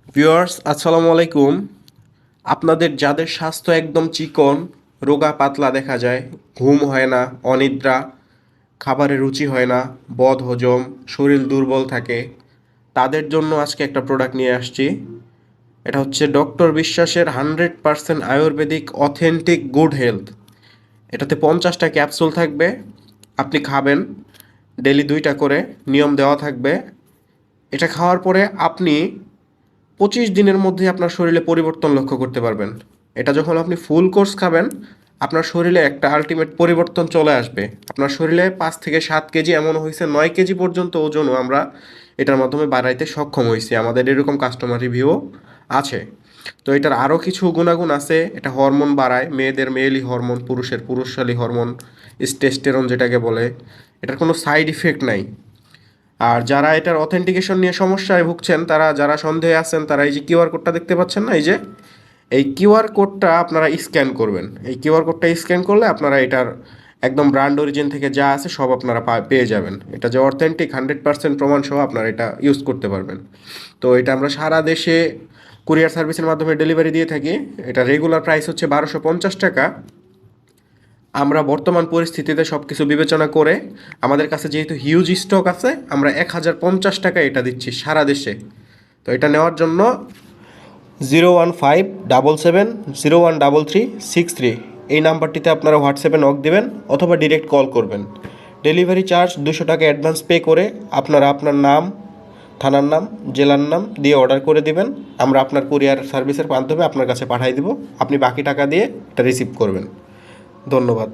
Viewers আসসালামু আলাইকুম। আপনাদের যাদের স্বাস্থ্য একদম চিকন, রোগা পাতলা দেখা যায়, ঘুম হয় না, অনিদ্রা, খাবারে রুচি হয় না, বদ হজম, শরীর দুর্বল থাকে, তাদের জন্য আজকে একটা প্রোডাক্ট নিয়ে আসছি। এটা হচ্ছে ডক্টর বিশ্বাসের 100% আয়ুর্বেদিক অথেন্টিক গুড হেলথ। এটাতে 50টা ক্যাপসুল থাকবে, আপনি খাবেন ডেলি 2টা করে, নিয়ম দেওয়া থাকবে। এটা খাওয়ার পরে আপনি 25 দিনের মধ্যে আপনার শরীরে পরিবর্তন লক্ষ্য করতে পারবেন। এটা যখন আপনি ফুল কোর্স খাবেন, আপনার শরীরে একটা আলটিমেট পরিবর্তন চলে আসবে। আপনার শরীরে 5 থেকে 7 কেজি, এমন হয়েছে 9 কেজি পর্যন্ত ওজনও আমরা এটার মাধ্যমে বাড়াইতে সক্ষম হয়েছি। আমাদের এরকম কাস্টমার রিভিউও আছে। তো এটার আরও কিছু গুণাগুণ আছে। এটা হরমোন বাড়ায়, মেয়েদের মেয়েলি হরমোন, পুরুষের পুরুষশালী হরমোন, টেস্টোস্টেরন যেটাকে বলে। এটার কোনো সাইড ইফেক্ট নাই। আর যারা এটার অথেন্টিকেশন নিয়ে সমস্যায় ভুগছেন, তারা যারা সন্দেহে আছেন, তারা এই যে কিউআর কোডটা দেখতে পাচ্ছেন না, এই যে এই কিউআর কোডটা আপনারা স্ক্যান করবেন। এই কিউআর কোডটা স্ক্যান করলে আপনারা এটার একদম ব্র্যান্ড অরিজিন থেকে যা আছে সব আপনারা পেয়ে যাবেন। এটা যে অথেন্টিক 100% প্রমাণ সহ আপনারা এটা ইউজ করতে পারবেন। তো এটা আমরা সারা দেশে কুরিয়ার সার্ভিসের মাধ্যমে ডেলিভারি দিয়ে থাকি। এটা রেগুলার প্রাইস হচ্ছে 1250 টাকা। আমরা বর্তমান পরিস্থিতিতে সব কিছু বিবেচনা করে আমাদের কাছে যেহেতু হিউজ স্টক আছে, আমরা 1050 টাকা এটা দিচ্ছি সারা দেশে। তো এটা নেওয়ার জন্য 01577013363 এই নাম্বারটিতে আপনারা হোয়াটসঅ্যাপে নক দেবেন অথবা ডিরেক্ট কল করবেন। ডেলিভারি চার্জ 200 টাকা অ্যাডভান্স পে করে আপনারা আপনার নাম, থানার নাম, জেলার নাম দিয়ে অর্ডার করে দিবেন। আমরা আপনার কুরিয়ার সার্ভিসের মাধ্যমে আপনার কাছে পাঠিয়ে দিব। আপনি বাকি টাকা দিয়ে এটা রিসিভ করবেন। ধন্যবাদ।